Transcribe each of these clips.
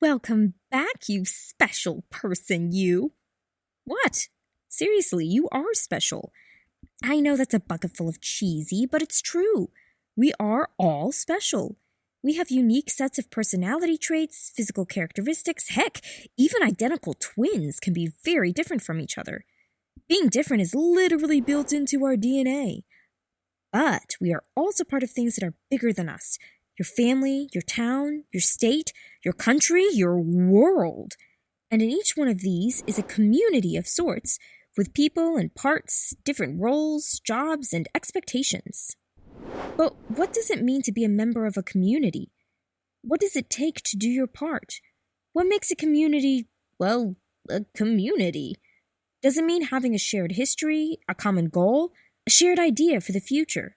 Welcome back, you special person, you. What? Seriously, you are special. I know that's a bucket full of cheesy, but it's true. We are all special. We have unique sets of personality traits, physical characteristics. Heck, even identical twins can be very different from each other. Being different is literally built into our DNA. But we are also part of things that are bigger than us. Your family, your town, your state, your country, your world. And in each one of these is a community of sorts, with people and parts, different roles, jobs, and expectations. But what does it mean to be a member of a community? What does it take to do your part? What makes a community, well, a community? Does it mean having a shared history, a common goal, a shared idea for the future?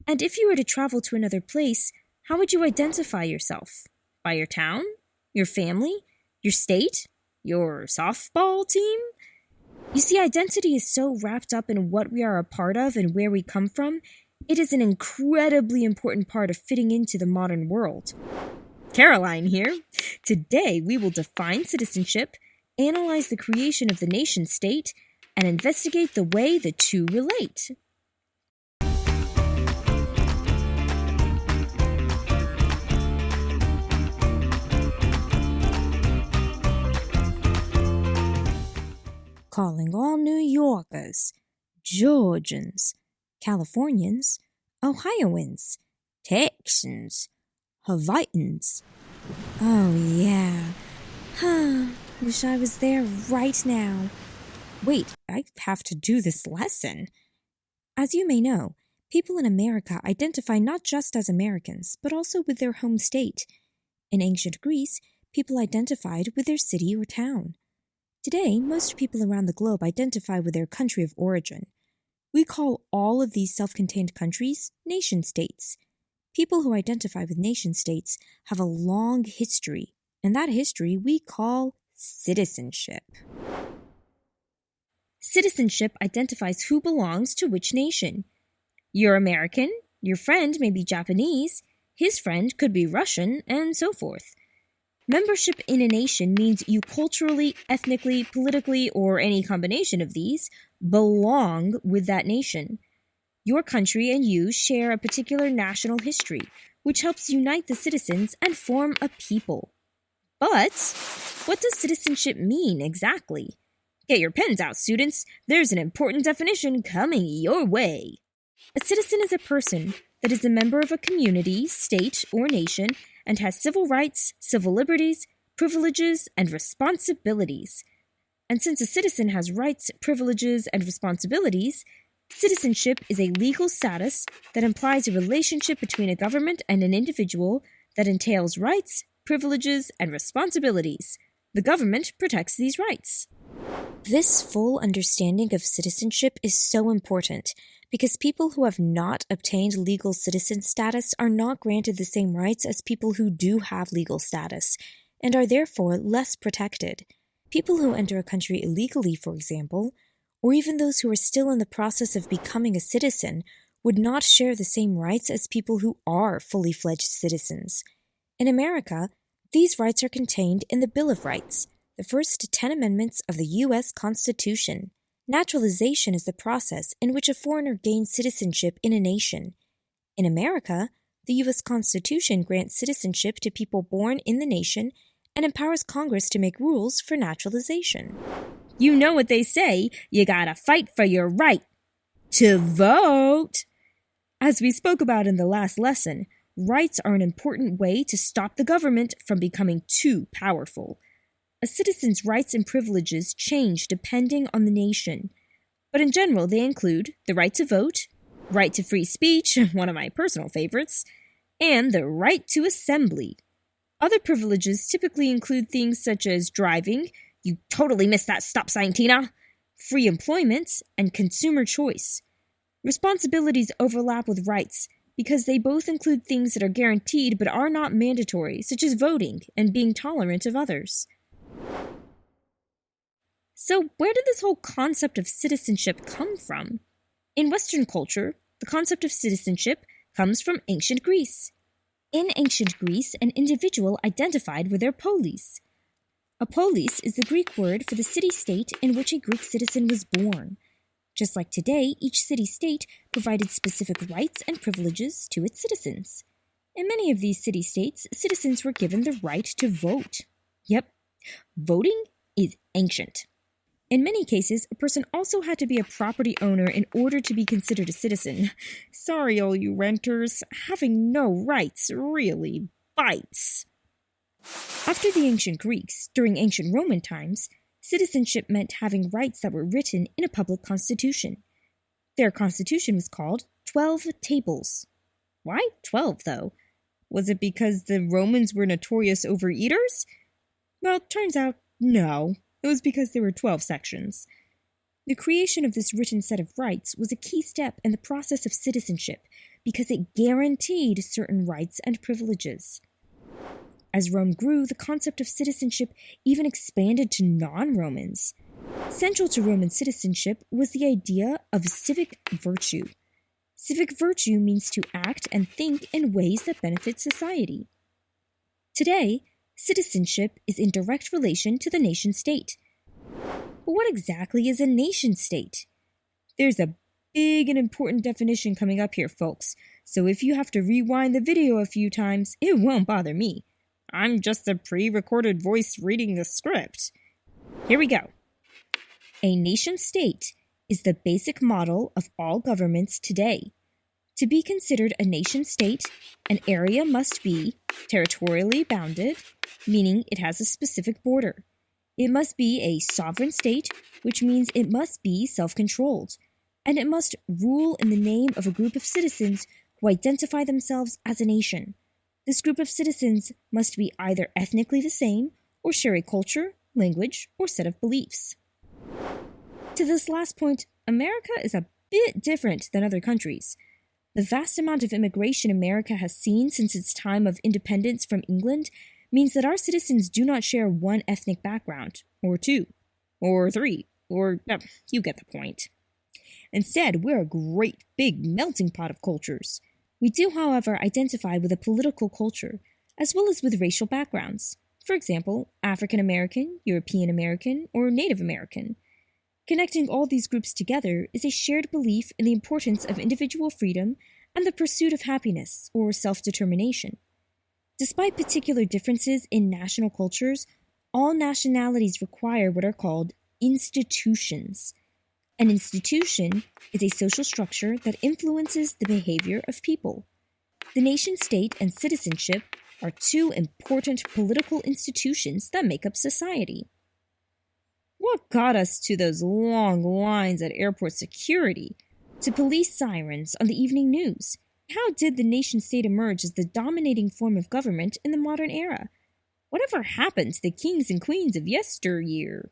And if you were to travel to another place, how would you identify yourself? By your town? Your family? Your state? Your softball team? You see, identity is so wrapped up in what we are a part of and where we come from, it is an incredibly important part of fitting into the modern world. Caroline here. Today we will define citizenship, analyze the creation of the nation-state, and investigate the way the two relate. Calling all New Yorkers, Georgians, Californians, Ohioans, Texans, Hawaiians. Oh yeah. Wish I was there right now. Wait, I have to do this lesson. As you may know, people in America identify not just as Americans, but also with their home state. In ancient Greece, people identified with their city or town. Today, most people around the globe identify with their country of origin. We call all of these self-contained countries nation-states. People who identify with nation-states have a long history, and that history we call citizenship. Citizenship identifies who belongs to which nation. You're American, your friend may be Japanese, his friend could be Russian, and so forth. Membership in a nation means you culturally, ethnically, politically, or any combination of these, belong with that nation. Your country and you share a particular national history, which helps unite the citizens and form a people. But what does citizenship mean exactly? Get your pens out, students. There's an important definition coming your way. A citizen is a person that is a member of a community, state, or nation and has civil rights, civil liberties, privileges, and responsibilities. And since a citizen has rights, privileges, and responsibilities, citizenship is a legal status that implies a relationship between a government and an individual that entails rights, privileges, and responsibilities. The government protects these rights. This full understanding of citizenship is so important because people who have not obtained legal citizen status are not granted the same rights as people who do have legal status, and are therefore less protected. People who enter a country illegally, for example, or even those who are still in the process of becoming a citizen, would not share the same rights as people who are fully fledged citizens. In America, these rights are contained in the Bill of Rights, the first 10 amendments of the U.S. Constitution. Naturalization is the process in which a foreigner gains citizenship in a nation. In America, the U.S. Constitution grants citizenship to people born in the nation and empowers Congress to make rules for naturalization. You know what they say, you gotta fight for your right to vote. As we spoke about in the last lesson, rights are an important way to stop the government from becoming too powerful. A citizen's rights and privileges change depending on the nation, but in general they include the right to vote, right to free speech, one of my personal favorites, and the right to assembly. Other privileges typically include things such as driving, you totally missed that stop sign, Tina, free employment, and consumer choice. Responsibilities overlap with rights because they both include things that are guaranteed but are not mandatory, such as voting and being tolerant of others. So, where did this whole concept of citizenship come from? In Western culture, the concept of citizenship comes from ancient Greece. In ancient Greece, an individual identified with their polis. A polis is the Greek word for the city-state in which a Greek citizen was born. Just like today, each city-state provided specific rights and privileges to its citizens. In many of these city-states, citizens were given the right to vote. Yep, voting is ancient. In many cases, a person also had to be a property owner in order to be considered a citizen. Sorry, all you renters, having no rights really bites. After the ancient Greeks, during ancient Roman times, citizenship meant having rights that were written in a public constitution. Their constitution was called 12 Tables. Why 12, though? Was it because the Romans were notorious overeaters? Well, turns out, no. It was because there were 12 sections. The creation of this written set of rights was a key step in the process of citizenship because it guaranteed certain rights and privileges. As Rome grew, the concept of citizenship even expanded to non-Romans. Central to Roman citizenship was the idea of civic virtue. Civic virtue means to act and think in ways that benefit society. Today, citizenship is in direct relation to the nation-state. But what exactly is a nation-state? There's a big and important definition coming up here, folks, so if you have to rewind the video a few times, it won't bother me. I'm just a pre-recorded voice reading the script. Here we go. A nation-state is the basic model of all governments today. To be considered a nation-state, an area must be territorially bounded, meaning it has a specific border. It must be a sovereign state, which means it must be self-controlled, and it must rule in the name of a group of citizens who identify themselves as a nation. This group of citizens must be either ethnically the same or share a culture, language, or set of beliefs. To this last point, America is a bit different than other countries. The vast amount of immigration America has seen since its time of independence from England means that our citizens do not share one ethnic background, or two, or three, or you get the point. Instead, we're a great big melting pot of cultures. We do, however, identify with a political culture, as well as with racial backgrounds. For example, African American, European American, or Native American. Connecting all these groups together is a shared belief in the importance of individual freedom and the pursuit of happiness, or self-determination. Despite particular differences in national cultures, all nationalities require what are called institutions. An institution is a social structure that influences the behavior of people. The nation-state and citizenship are two important political institutions that make up society. What got us to those long lines at airport security, to police sirens on the evening news? How did the nation-state emerge as the dominating form of government in the modern era? Whatever happened to the kings and queens of yesteryear?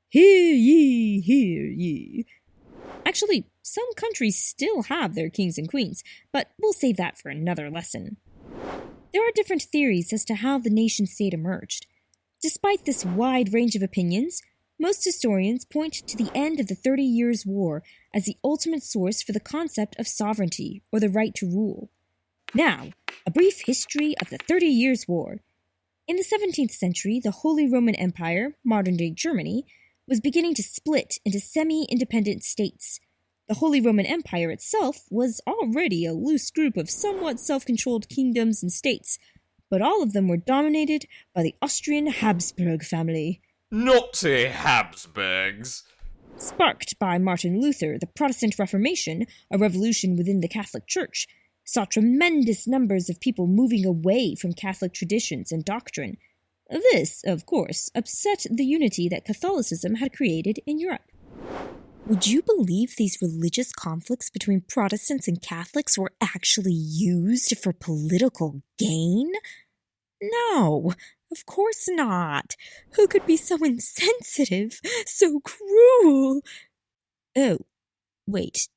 Hear ye, hear ye. Actually, some countries still have their kings and queens, but we'll save that for another lesson. There are different theories as to how the nation-state emerged. Despite this wide range of opinions, most historians point to the end of the 30 Years' War as the ultimate source for the concept of sovereignty, or the right to rule. Now, a brief history of the 30 Years' War. In the 17th century, the Holy Roman Empire, modern-day Germany, was beginning to split into semi-independent states. The Holy Roman Empire itself was already a loose group of somewhat self-controlled kingdoms and states, but all of them were dominated by the Austrian Habsburg family. Naughty Habsburgs! Sparked by Martin Luther, the Protestant Reformation, a revolution within the Catholic Church, saw tremendous numbers of people moving away from Catholic traditions and doctrine. This, of course, upset the unity that Catholicism had created in Europe. Would you believe these religious conflicts between Protestants and Catholics were actually used for political gain? No, of course not. Who could be so insensitive, so cruel? Oh, wait.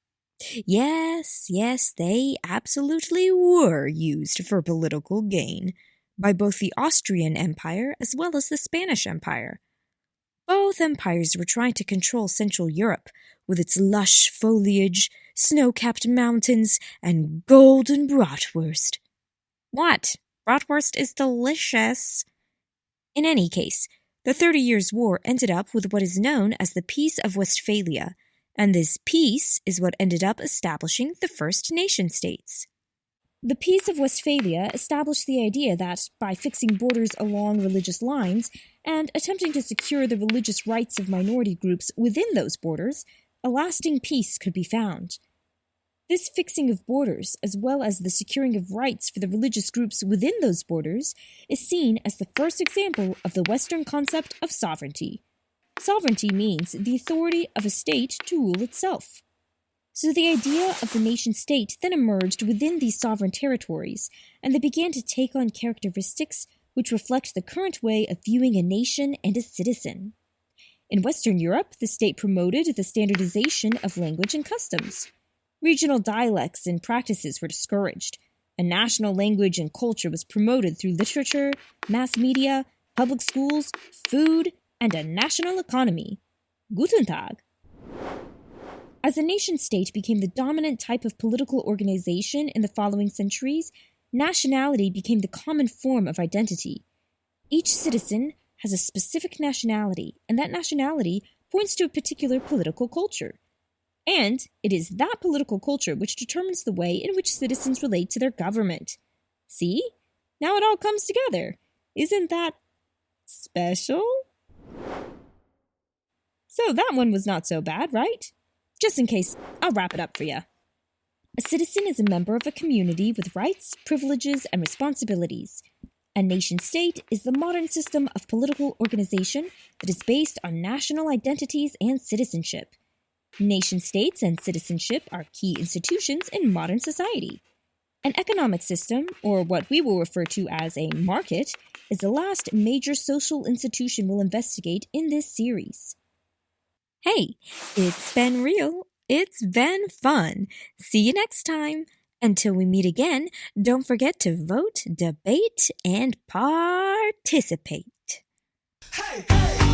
Yes, they absolutely were used for political gain by both the Austrian Empire as well as the Spanish Empire. Both empires were trying to control Central Europe with its lush foliage, snow-capped mountains, and golden bratwurst. What? bratwurst is delicious. In any case, the 30 Years' War ended up with what is known as the Peace of Westphalia, and this peace is what ended up establishing the first nation-states. The Peace of Westphalia established the idea that, by fixing borders along religious lines and attempting to secure the religious rights of minority groups within those borders, a lasting peace could be found. This fixing of borders, as well as the securing of rights for the religious groups within those borders, is seen as the first example of the Western concept of sovereignty. Sovereignty means the authority of a state to rule itself. So the idea of the nation-state then emerged within these sovereign territories, and they began to take on characteristics which reflect the current way of viewing a nation and a citizen. In Western Europe, the state promoted the standardization of language and customs. Regional dialects and practices were discouraged. A national language and culture was promoted through literature, mass media, public schools, food, and a national economy. Guten Tag. As a nation-state became the dominant type of political organization in the following centuries, nationality became the common form of identity. Each citizen has a specific nationality, and that nationality points to a particular political culture. And it is that political culture which determines the way in which citizens relate to their government. See? Now it all comes together. Isn't that special? So that one was not so bad, right? Just in case, I'll wrap it up for you. A citizen is a member of a community with rights, privileges, and responsibilities. A nation-state is the modern system of political organization that is based on national identities and citizenship. Nation-states and citizenship are key institutions in modern society. An economic system, or what we will refer to as a market, is the last major social institution we'll investigate in this series. Hey, it's been real. It's been fun. See you next time. Until we meet again, don't forget to vote, debate, and participate. Hey, hey!